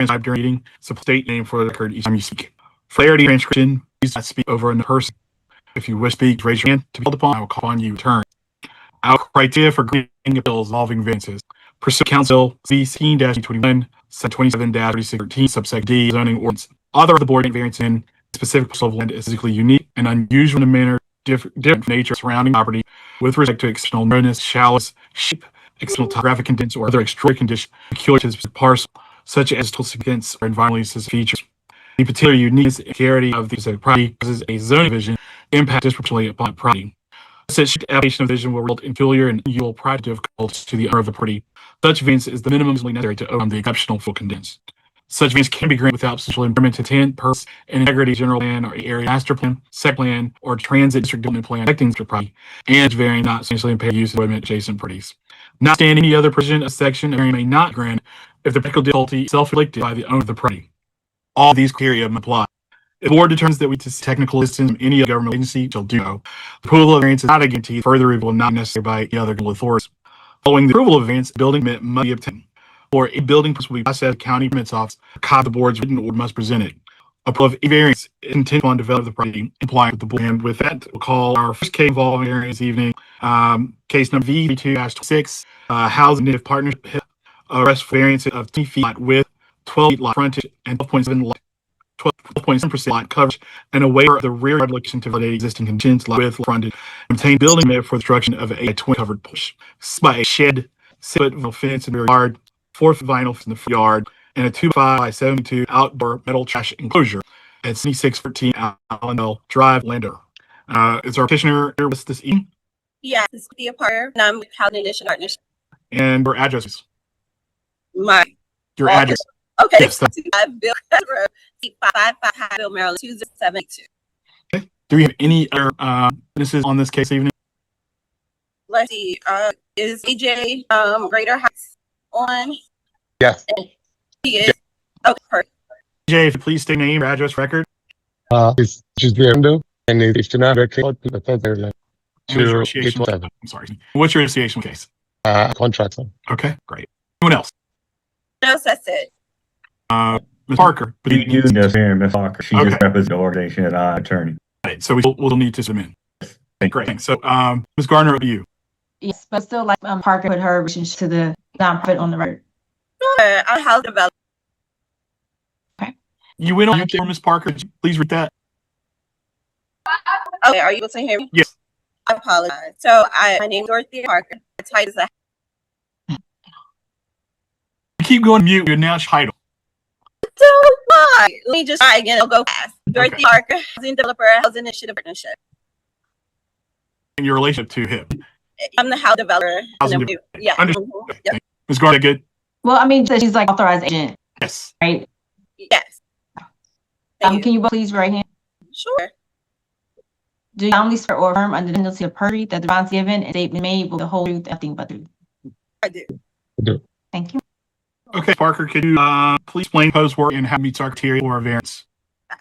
transcribed during meeting, so state name for the record each time you speak. For clarity transcription, please not speak over another person. If you wish to speak, raise your hand to be called upon. I will call on you in turn. Our criteria for granting appeals involving variances. Pursuant to Council C 16-21, Section 27-3613, subsect D, zoning ordinance. Other of the board variance in specific parcel of land is physically unique and unusual in a manner different from nature surrounding property with respect to exceptional narrowness, shallowness, shape, exceptional topographic conditions, or other extraordinary conditions peculiar to the specific parcel, such as total significance or environmentally sensitive features. The particular uniqueness and clarity of the specific property causes a zoning division impact disproportionately upon property. Such application of vision will result in peculiar and unusual practical difficulties to the owner of the property. Such variance is the minimum necessary to overcome the exceptional full conditions. Such variance can be granted without substantial impairment to intent, purpose, and integrity of general plan or area master plan, sec plan, or transit district development plan affecting the property, and varying not substantially impaired use of adjacent properties. Notwithstanding any other provision of section, a variance may not grant if the practical difficulty is self-inflicted by the owner of the property. All these criteria apply. If the board determines that we test technical assistance from any other government agency, shall do so. The approval of variance is not a guarantee. Further review will not be necessary by any other governmental authorities. Following the approval of variance, the building permit must be obtained. For a building permit will be processed at the county permits office. A copy of the board's written order must present it. Approval of a variance is contingent on development of the property complying with the board. And with that, we'll call our first case involving variance this evening. Case number V2-6, Housing Initiative Partnership, arrest for variance of 10 feet lot width, 12 feet lot frontage, and 12.7% lot coverage, and a waiver of the rear yard location to validate existing conditions, lot width, frontage, and obtain building permit for the construction of a 20 covered porch by a shed, 6-foot vinyl fence in the rear yard, 4-foot vinyl fence in the front yard, and a 2 by 72 outdoor metal trash enclosure at 7614 Allendale Drive, Lander. Is our petitioner here with us this evening? Yeah, this is Cynthia Parker, and I'm with Housing Initiative Partnership. And your address, please. Your office. address. Okay. Yes, Bill Road, 555 Highville, Maryland, 20782. Okay. Do we have any other witnesses on this case this evening? Let's see. Is AJ Greater Heights on? Yes. He is. Okay, perfect. AJ, if you please state your name, your address, record. It's just window and it's not record to the further line. And what's your association? I'm sorry. What's your association case? Contractor. Okay, great. Anyone else? No, that's it. Ms. Parker. You just hear Ms. Parker. She just represents the organization as our attorney. Right, so we'll need to submit. Great. Thanks. So, Ms. Gardner, over to you. Yes, but still, like Parker put her relationship to the nonprofit on the record. Sure. Our house development. You went on mute there, Ms. Parker. Please read that. Okay, are you able to hear me? Yes. I apologize. So, my name is Dorothea Parker. My title is Keep going mute. You announce title. So why? Let me just try again. It'll go fast. Dorothy Parker, Housing Developer, Housing Initiative Partnership. And your relationship to him. I'm the house developer. Yeah. Understood. Yep. Ms. Gardner, good? Well, I mean, she's like authorized agent, Yes. right? Yes. Thank you. Can you both please right hand? Sure. Do you solemnly swear or affirm under the penalty of perjury that the response given and statement made will the whole truth, nothing but the truth? I do. Thank you. Okay, Parker, could you please explain post work and how it meets our criteria for a variance?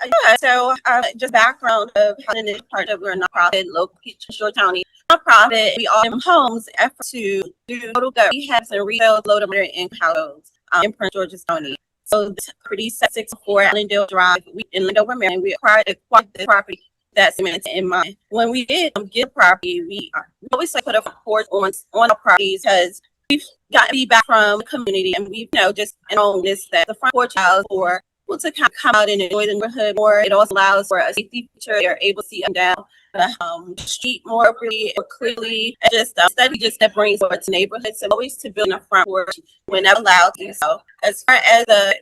Yeah, so just background of Housing Initiative Partnership. We're a nonprofit, local Shore County nonprofit. We all in homes effort to do total gut rehabs and rebuilds low to moderate income households in Prince George's County. So this property 664 Allendale Drive, we in Landover, Maryland. We acquired the property that's cemented in mind. When we did get property, we always like put a report on our properties because we've got feedback from the community, and we've just noticed that the front porch allows for people to kind of come out and enjoy the neighborhood more. It also allows for a safety feature. They're able to see them down the street more really or clearly, and just that brings more to neighborhoods. So always to build a front porch whenever allowed to do so. As far as a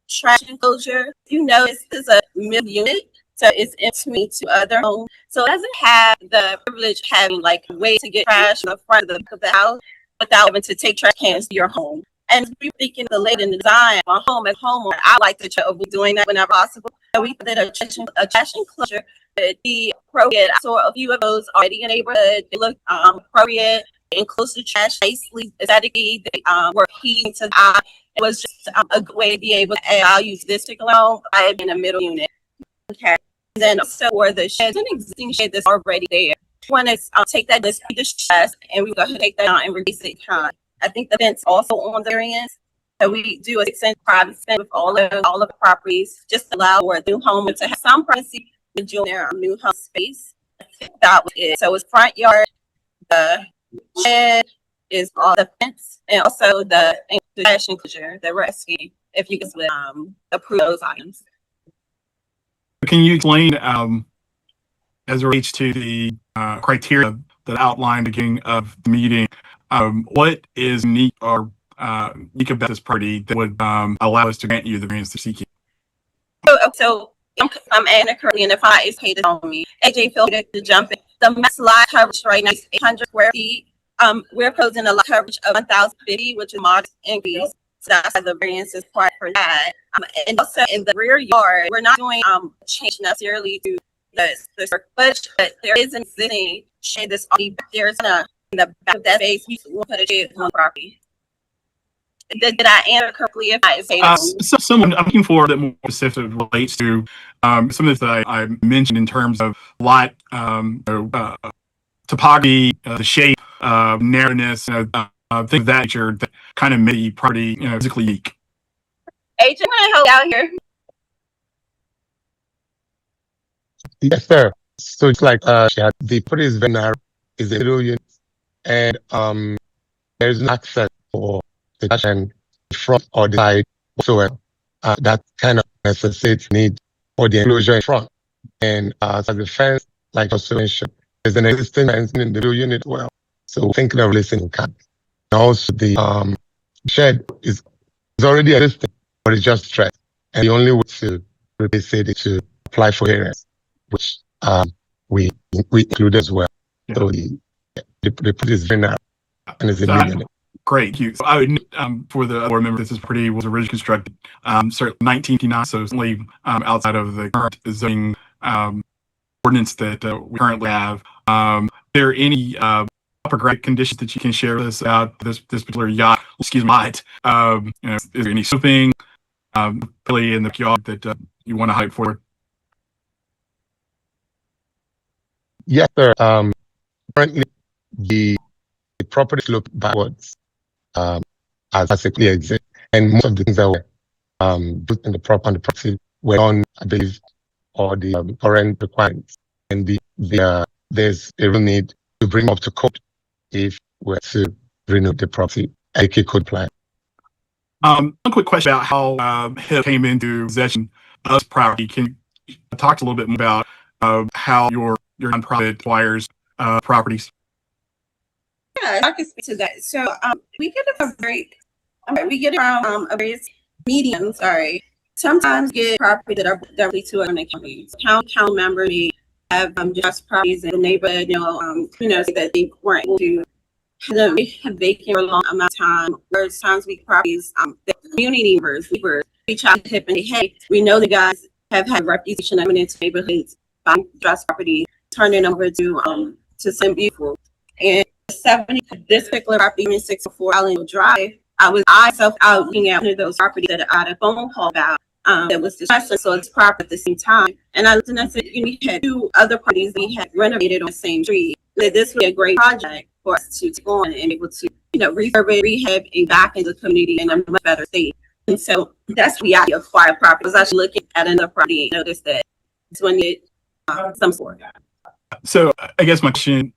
trash enclosure, this is a middle unit. So it's intimate to other homes. So it doesn't have the privilege of having like a way to get trash in the front of the house without having to take trash cans to your home. And we're thinking the late in the design of home as homeowner, I like to try to avoid doing that whenever possible. So we did a trash enclosure would be appropriate. I saw a few of those already in the neighborhood. They look appropriate, enclosed the trash nicely, aesthetically. They were appealing to the eye. It was just a good way to be able to, hey, I'll use this particular home. I have in a middle unit. Okay. And then also for the sheds, an existing shed that's already there. One is take that display chest and we go ahead and take that out and release it. I think the fence also on the variance. So we do a 6-inch private fence with all of the properties, just allow for a new homeowner to have some privacy in their new home space. That was it. So it's front yard, the shed is all the fence, and also the trash enclosure, the rescue, if you guys would approve those items. Can you explain, as it relates to the criteria that outlined at the beginning of the meeting, what is unique or unique about this party that would allow us to grant you the variance they're seeking? So I'm Anna currently, and if I is paid on me, AJ feel free to jump in. The max lot coverage right now is 800 square feet. We're proposing a lot coverage of 1,050, which is modest increase. So that's why the variance is required for that. And also in the rear yard, we're not doing change necessarily to the square footage, but there is an existing shed that's already back there. In the back of that space, we will put a shed on the property. Did I answer correctly? If I say someone I'm looking for that more specific relates to some of this that I mentioned in terms of lot topography, the shape, narrowness, things of that nature that kind of make the property physically unique. AJ, I'm gonna help out here. Yes, sir. So it's like the property is very narrow, is a little unit, and there is no access for the dash and the front or the side whatsoever. That kind of necessitates need for the enclosure in front. And as the fence, like also mentioned, there's an existing fence in the little unit as well. So thinking of listening can. Also the shed is already existing, but it's just stretched. And the only way to replace it is to apply for variance, which we include as well. Yeah. So the put is very narrow and is a big unit. Great, cute. So I would, for the board member, this is pretty was originally constructed, certainly 1959, so certainly outside of the current zoning ordinance that we currently have. Are there any topographic conditions that you can share with us about this particular yacht? Excuse me, lot. Is there any sloping, really in the yard that you want to highlight forward? Yes, sir. Currently, the property slope backwards. As basically exist, and most of the things that were built on the property were on, I believe, or the current requirements, and there's a real need to bring up to code if we're to renew the property AK code plan. One quick question about how HIP came into possession of this property. Can you talk a little bit more about how your nonprofit acquires properties? Yeah, I can speak to that. So we get it from various mediums. Sorry, sometimes get property that are directly to an county. Council member may have just properties in the neighborhood. That they weren't able to have vacant for a long amount of time. There's times we properties the community members reach out to HIP and say, hey, we know the guys have had a reputation of coming into neighborhoods, buying trust property, turning them over to some people. And 70, this particular property in 604 Allen Drive, I was myself out looking at one of those properties that I had a phone call about that was distressed, so it's proper at the same time. And I looked and I said, you had 2 other properties we had renovated on the same street. This would be a great project for us to take on and be able to, refurbish, rehab, and back into the community in a much better state. And so that's why I acquired property. I was actually looking at another property and noticed that it's when it some sort. So I guess my question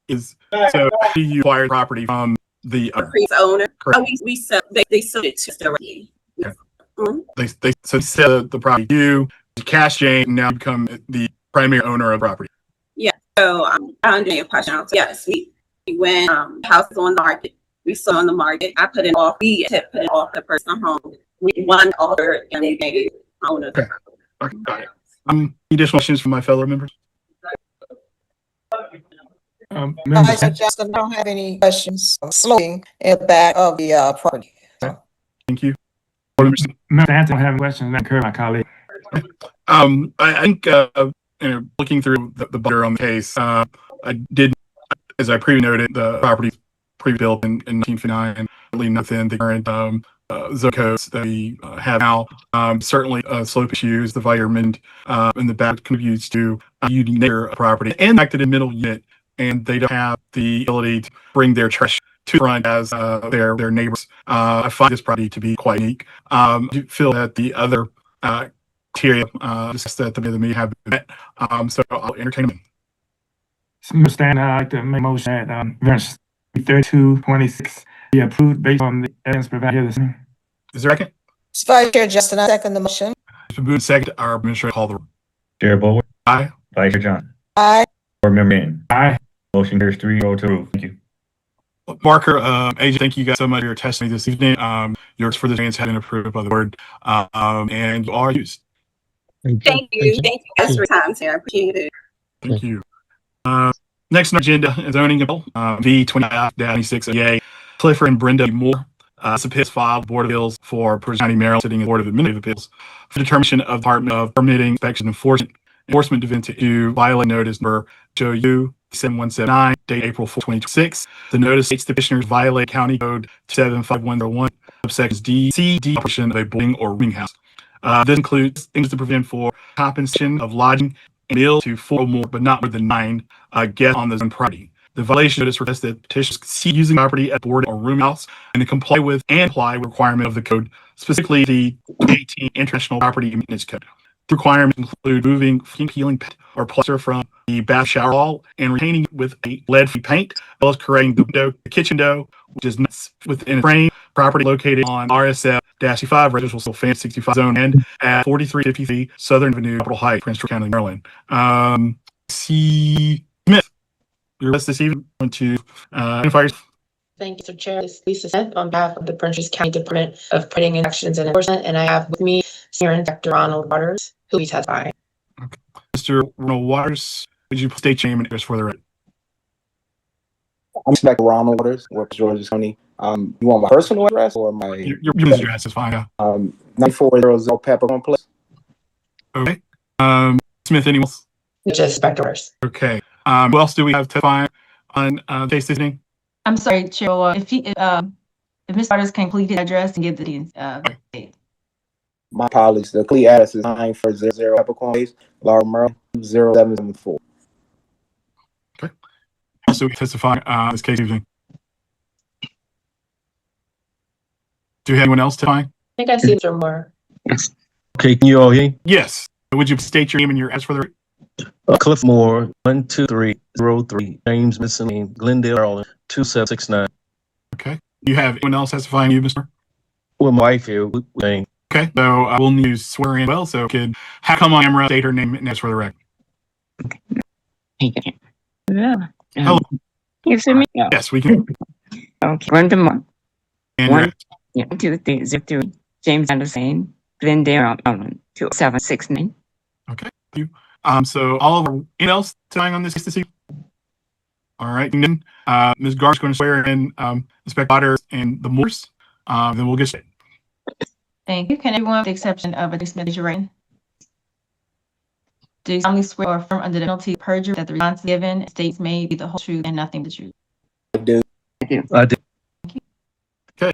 is, so how do you acquire property from the previous owner? Correct. We sell. They sold it to us directly. Okay. Mm-hmm. They sell the property to you, cash chain, and now become the primary owner of the property. Yeah. So I understand your question. So yes, we when the house was on the market, we sold on the market. I put it off. We had put it off the personal home. We won order and they made owner. Okay. Okay, got it. Any additional questions from my fellow members? I suggest I don't have any questions. Sloping in the back of the property. Thank you. Mr. Anthony, I have a question. Let me encourage my colleague. I think looking through the butter on the case, I did, as I previously noted, the property pre-built in 1959 and really nothing the current zone codes that we have now. Certainly slope issues, the environment in the back contributes to a unique nature of property, and the fact that in middle unit and they don't have the ability to bring their trash to the front as their neighbors. I find this property to be quite unique. I do feel that the other criteria discussed at the meeting have been met. So I'll entertain them. Mr. Stanton, I'd like to make a motion that variance 3226 be approved based on the evidence provided here this evening. Is there a second? Vice Chair Justin, I second the motion. It's been moved and seconded. Our administrator call the roll. Chair Bowler, Aye. Vice Chair Johnson, Aye. Board Member Mann. Aye. Motion carries 3-0 to approve. Thank you. Marker, AJ, thank you guys so much for your testimony this evening. Yours for the variance has been approved by the board, and you are used. Thank you guys for your time, sir. I appreciate it. Thank you. Next on the agenda is zoning bill, V 25-26 Clifford and Brenda Moore. This appeal is filed Board of Appeals for Prince County, Maryland, sitting in the Board of Administrative Appeals for determination of Department of Permitting, Inspection, Enforcement to violate notice number JOU 7179, date April 4, 2026. The notice states the petitioners violate County Code 75101, subsections D, C, D, operation of a boarding or rooming house. This includes things to prevent for compensation of lodging and meals to 4 or more, but not more than 9 guests on the zone property. The violation notice requests that petitioners cease using property at board or room house and to comply with requirement of the code, specifically the 2018 International Property Maintenance Code. The requirements include moving peeling paint or plaster from the bath shower wall and retaining it with a lead-free paint, as well as correcting the kitchen door, which is not within a frame, property located on RSF-5 Residential Fan 65 Zone and at 4353 Southern Avenue, Capitol Heights, Prince George County, Maryland. C. Smith, your best this evening to identify yourself. Thank you, Mr. Chair. This is Lisa Smith on behalf of the Prince George County Department of Permitting, Actions and Enforcement, and I have with me Senior Inspector Ronald Waters, who will be testifying. Okay. Mr. Ronald Waters, would you state your name and address for the record? I'm Inspector Ronald Waters, with Georgia County. You want my personal address or my your address is fine. 9400 Peppercorn Place. Okay. Smith, anyone else? Just Inspector Waters. Okay. Who else do we have testifying on case this evening? I'm sorry, Chair. If Ms. Waters can complete his address and give the My apologies. The complete address is 9400 Peppercorn Place, Laurel, Maryland, 0774. Okay. Also testifying on this case evening. Do you have anyone else testifying? I think I see Mr. Moore. Okay, can you all hear me? Yes. Would you state your name and your address for the record? Cliff Moore, 12303 James Mason Lane, Glendale, Maryland, 2769. Okay. You have anyone else testifying you, Mr.? Well, my wife here. Okay. So I will need to swear in well, so can come on camera, state her name and address for the record. Hello. You see me? Yes, we can. Okay. Brenda Moore. And 12303 James Anderson, Glendale, Maryland, 2769. Okay. Thank you. So all of our anyone else testifying on this case this evening? All right. And then Ms. Gar's going to swear in Inspector Waters and the Moores. Then we'll get started. Thank you. Can everyone, with the exception of a Smith, raise your right hand? Do you solemnly swear or affirm under the penalty of perjury that the response given in statements made be the whole truth and nothing but the truth? I do. I do. Okay.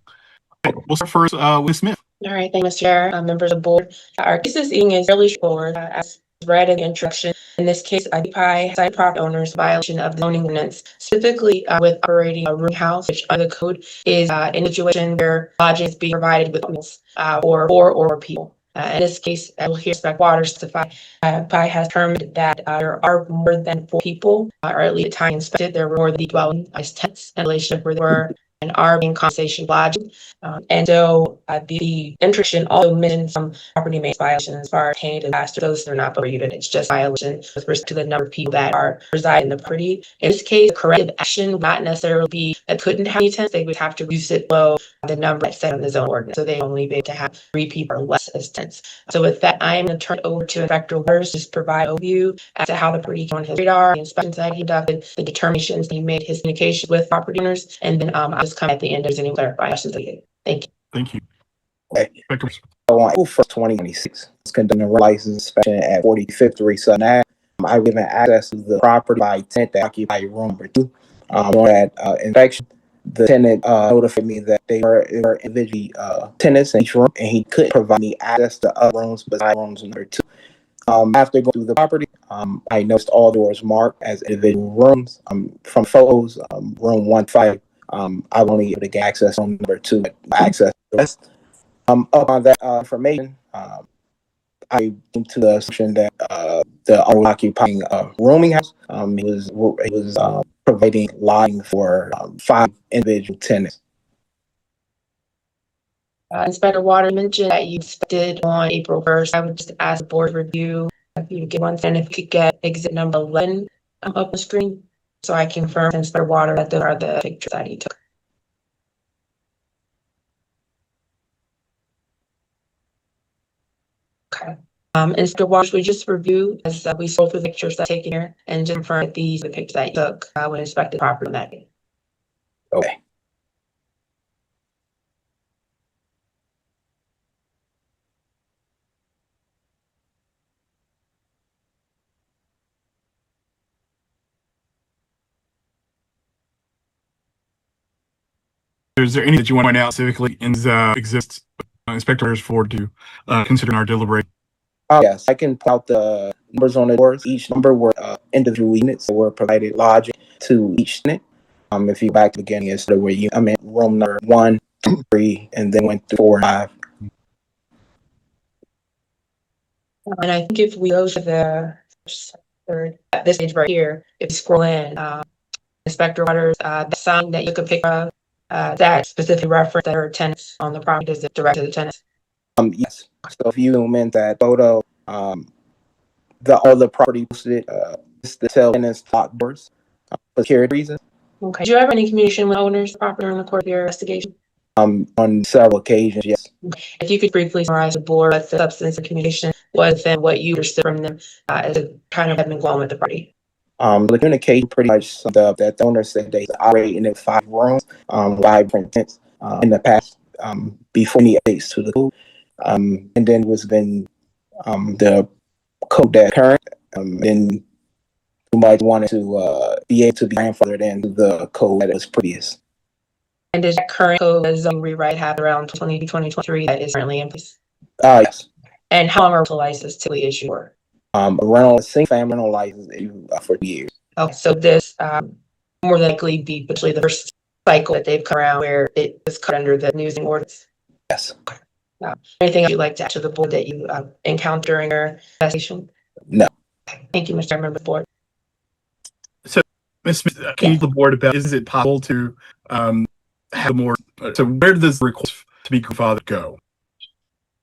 We'll start first with Smith. All right, thank you, Mr. Chair, members of the board. Our case this evening is fairly straightforward. As read in the introduction, in this case, Occupy site property owners violation of the zoning ordinance, specifically with operating a room house, which under the code is in a situation where lodging is being provided with meals for 4 or more people. In this case, I will hear Inspector Waters testify. Occupy has determined that there are more than 4 people, or at least at the time inspected, there were more than the dwelling as tenants in relation where there were and are being compensation lodging. And so the introduction also mentioned some property maintenance violations as far as paying disaster. Those are not prohibited. It's just violation with respect to the number of people that are reside in the property. In this case, corrective action would not necessarily be that couldn't have any tenants. They would have to reduce it below the number that's set in the zone ordinance. So they only be able to have 3 people or less as tenants. So with that, I am going to turn it over to Inspector Waters to provide an overview as to how the property came on his radar, the inspections that he conducted, the determinations he made, his communication with property owners, and then I'll just come at the end if there's any clarifying questions. Thank you. Thank you. Okay. So on April 1st, 2026, it's conducting a license inspection at 45th Southern Ave. I was given access to the property by a tenant that occupied room number 2. On that inspection, the tenant notified me that they were individually tenants in each room, and he couldn't provide me access to other rooms besides rooms number 2. After going through the property, I noticed all doors marked as individual rooms. From photos, room 15 I will only able to get access on number 2, access the rest. Upon that information, I came to the assumption that the owner occupying a rooming house, he was providing lodging for 5 individual tenants. Inspector Water mentioned that you expected on April 1st. I would just ask the board review if you get one, and if you could get exhibit number 11 up the screen, so I can confirm to Inspector Water that those are the pictures that he took. Okay. Inspector Waters, we just review as we scroll through the pictures that taken here and just confirm that these are the pictures that you took when inspected property on that day. Okay. Is there any that you want to point out specifically in the inspectors for to consider in our deliberation? Yes, I can point out the numbers on the doors. Each number were individual units that were provided lodging to each tenant. If you go back to the beginning, it's where you, room number 1, 2, 3, and then went through 4 and 5. And I think if we go to the third, this page right here, if you scroll in, Inspector Waters, the sign that you could pick up, that specific reference that are tenants on the property, is it direct to the tenants? Yes. So if you zoom in that photo, all the property posted, the tenants locked doors for security reasons. Okay. Did you have any communication with owners of the property during the course of your investigation? On several occasions, yes. If you could briefly summarize the board what the substance of communication was and what you understood from them as a kind of having gone with the party. The communication pretty much summed up that the owner said they operate in 5 rooms, 5 different tenants in the past, before any updates to the code. And then was been the code that current, then you might wanted to be able to be grandfathered into the code that was previous. And does that current code zone rewrite have around 2023 that is currently in place? Yes. And how long are rental licenses typically issued for? Around a single family rental license for 2 years. Okay, so this more than likely be potentially the first cycle that they've come around where it is cut under the news and ordinance. Yes. Anything else you'd like to add to the board that you encountered during your investigation? No. Thank you, Mr. Chairman of the board. So, Ms. Smith, can you tell the board about, is it possible to have more, so where does the request to be grandfathered go?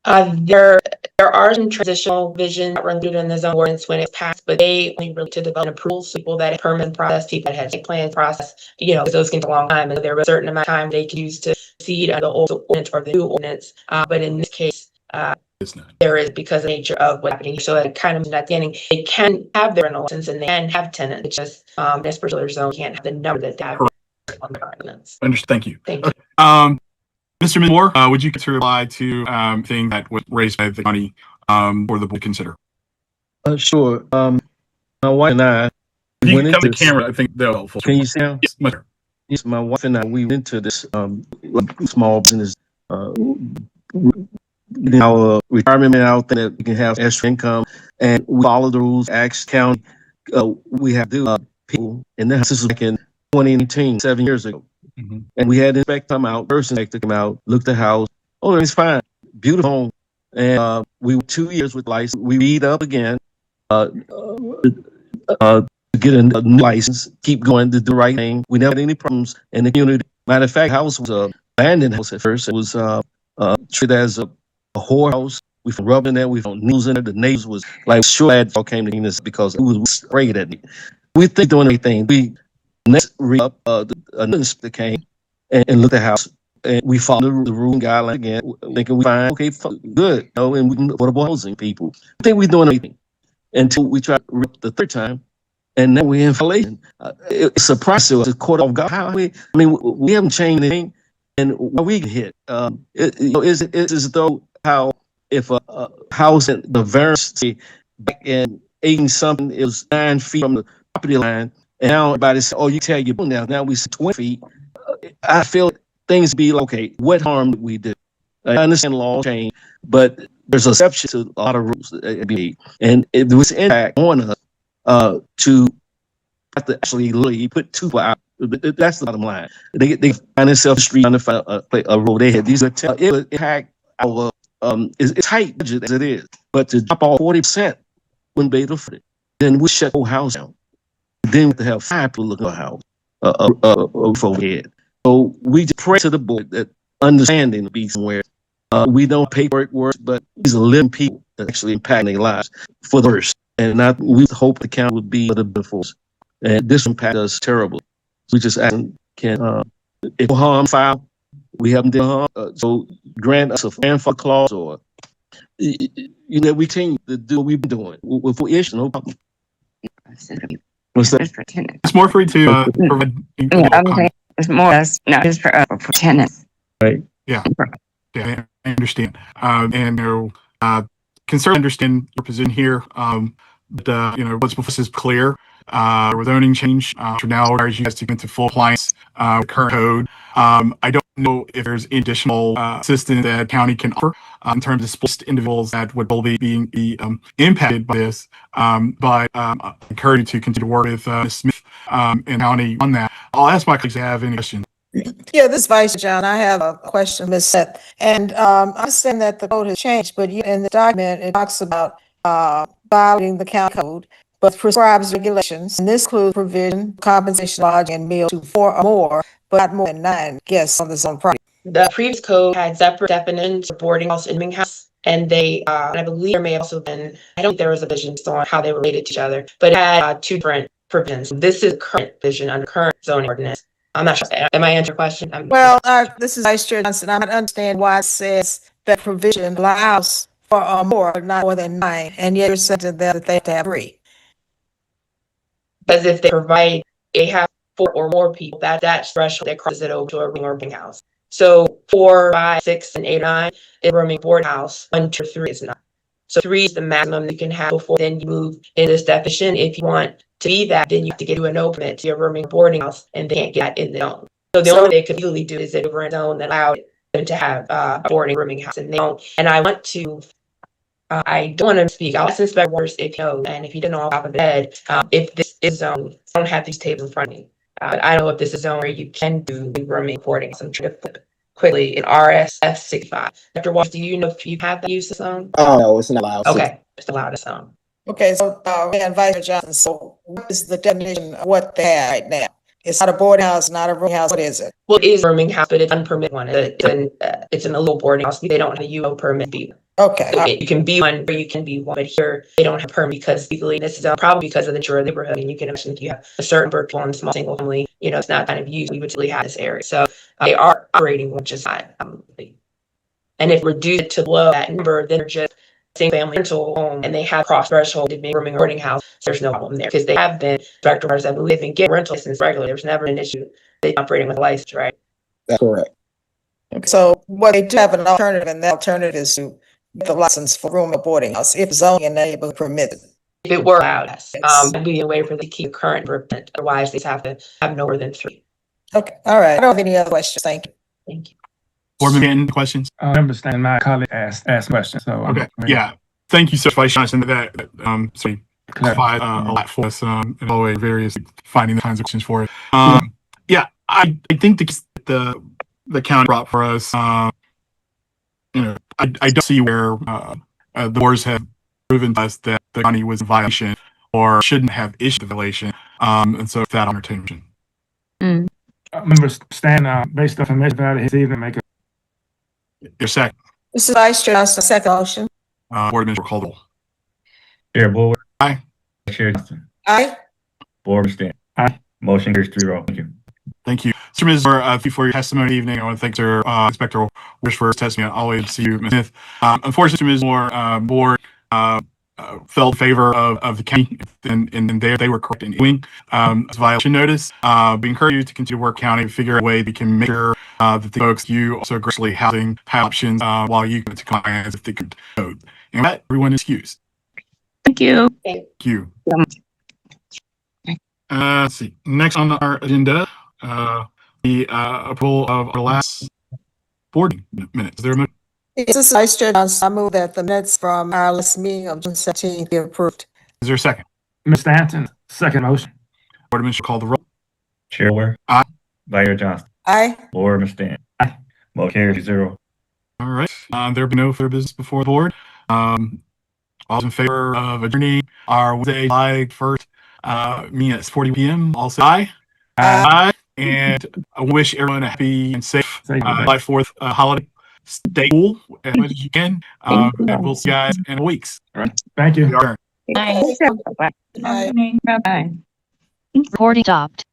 There are some transitional visions that run through in the zone ordinance when it's passed, but they only relate to development approvals, people that have permanent process, people that have site plan process, because those can take a long time, and there was a certain amount of time they can use to proceed under the old ordinance or the new ordinance. But in this case, there is, because of the nature of what's happening. So that kind of at the beginning, they can have their rental license and they can have tenants. It's just this particular zone can't have the number that they have on the ordinance. Understood. Thank you. Thank you. Mr. Moore, would you consider reply to thing that was raised by the county for the board to consider? Sure. My wife and I If you went can come to into the camera, I think that'll be helpful. Can you see now? Yes, much better. Yes, my wife and I, we went into this small business, our retirement out that we can have extra income, and we follow the rules. Ask county, we have people in the house. This was back in 2018, 7 years ago. And we had an inspector come out, first inspector come out, looked at the house. Oh, it's fine. Beautiful home. And we were 2 years with license. We read up again to get a new license, keep going to do the right thing. We never had any problems in the community. Matter of fact, the house was an abandoned house at first. It was treated as a whorehouse. We found rubber in there. We found needles in it. The neighbors was like, sure, I came to this because it was sprayed at me. We think doing everything. We next read up, another inspector came and looked at the house, and we followed the rule and guideline again, thinking we fine, okay, good, and we can affordable housing people. I think we're doing everything until we try the third time, and then we're in violation. It's a process. It's caught off guard. How we haven't changed anything, and why we get hit? It's as though how if a house in the variance back in 80 something is 9 feet from the property line. And now everybody say, oh, you tell your now. Now we see 20 feet. I feel things be like, okay, what harm did we do? I understand law change, but there's an exception to a lot of rules that be made. And it was impact on us to have to actually literally put 2 out That's the bottom line. They find themselves the street trying to find a road ahead. These are it will impact our it's tight budget as it is, but to drop off 40% wouldn't be able to afford it. Then we shut the whole house down. Then we have to have 5 people looking at a house, roof overhead. So we just pray to the board that understanding will be somewhere. We don't paperwork work, but these are living people that actually impacting their lives for the worst. And we hope the county would be the better force. And this impact us terribly. We just ask, if harm file, we haven't done harm, so grant us a grandfather clause, or we continue to do what we've been doing with issue, no problem. What's that? It's more free to provide. It's more or less not just for tenants. Right. Yeah, I understand. And concern understand your position here. But what's before us is clear. Zoning change for now requires you guys to get into full compliance with current code. I don't know if there's additional assistance that county can offer in terms of split individuals that would be being impacted by this. But I encourage you to continue to work with Ms. Smith and county on that. I'll ask my colleagues if they have any questions. Yeah, this is Vice John. I have a question, Ms. Seth. And I understand that the code has changed, but in the document, it talks about violating the county code, but prescribes regulations. And this includes provision, compensation, lodging, and meal to 4 or more, but not more than 9 guests on the zone property. The previous code had separate definitions for boarding house and living house. And they, I believe there may have also been, I don't think there was a vision on how they related to each other, but it had 2 different provisions. This is current vision under current zoning ordinance. I'm not sure. Am I answering your question? This is Vice Chair Johnson. I don't understand why it says that provision allows for more, but not more than 9, and yet you're saying that they have to have 3. Because if they provide a half 4 or more people, that threshold that crosses it over to a room or boarding house. So 4, 5, 6, and 8, 9 is a rooming boarding house. 1, 2, 3 is not. So 3 is the maximum you can have before then you move in this definition. If you want to be that, then you have to get to an open permit to your rooming boarding house, and they can't get that in the zone. So the only thing they could legally do is over a zone that allowed them to have a boarding rooming house, and they don't. And I want to. I don't want to speak. I'll ask Inspector Waters if you know, and if you didn't know off the top of the head, if this is zone, I don't have these tables in front of me. I don't know if this is zone where you can do rooming boarding. So I'm trying to flip quickly in RSF 65. Dr. Waters, do you know if you have that use of zone? Oh, no, it's not allowed. Okay, it's allowed a zone. Okay, so and Vice Johnson, so what is the definition of what they have right now? It's not a boarding house, not a rooming house. What is it? Well, it is a rooming house, but it's unpermitted one. It's an illegal boarding house. They don't have a UO permit to be. Okay. So you can be one or you can be one, but here they don't have a permit because legally this is probably because of the nature of the neighborhood. And you can imagine if you have a certain number of people in a small single family, it's not kind of used. We would really have this area. So they are operating, which is not. And if reduce it to below that number, then they're just single family rental home, and they have cross threshold to be rooming or boarding house. So there's no problem there because they have been directors, I believe, and get rental license regularly. There's never an issue. They operating with a license, right? That's correct. Okay. So what they do have an alternative, and the alternative is to get the license for room or boarding house if zoning and neighborhood permitted. If it were allowed, yes. It'd be a way for them to keep current permit. Otherwise, they have to have no more than 3. Okay. All right. I don't have any other questions. Thank you. Thank you. Board member, any questions? I understand my colleague asked questions. So Okay. Yeah. Thank you so much, Vice Johnson. That clarified a lot for us. And always various finding the kinds of questions for it. Yeah, I think the county brought for us. I don't see where the boards have proven to us that the county was in violation or shouldn't have issued the violation. And so that on attention. Member Stan, based on information about his evening, make a. Your second. This is Vice Chair Johnson, second motion. Board Administrator Caldwell. Chair Bullard. Aye. Chair Johnson. Aye. Board Stan. Aye. Motion carries 3-0. Thank you. Thank you. Mr. Mizor, for your testimony evening, I want to thank Sir Inspector Wish for his testimony. I'll always see you, Ms. Smith. Unfortunately, Ms. Moore, board felt in favor of the county, and they were correct in issuing this violation notice. We encourage you to continue to work county to figure out a way we can make sure that the folks you also aggressively housing have options while you go to compliance with the code. And with that, everyone is excused. Thank you. Thank you. Let's see. Next on our agenda, the approval of our last board minutes. Is there a motion? This is Vice Chair Johnson. I move that the minutes from our last meeting of June 17th be approved. Is there a second? Ms. Stanton, second motion. Board Administrator, call the roll. Chair Ware. Aye. Vice Chair Johnson. Aye. Board Member Stanton. Motion carries 6-0. All right. There be no further business before the board. All in favor of adjourning our Wednesday, July 1st meeting at 40 p.m. All say aye. Aye. And I wish everyone a happy and safe July 4th holiday. Stay cool as much as you can. And we'll see you guys in a week. All right. Thank you. We are. Bye. Aye. Bye. Recording stopped.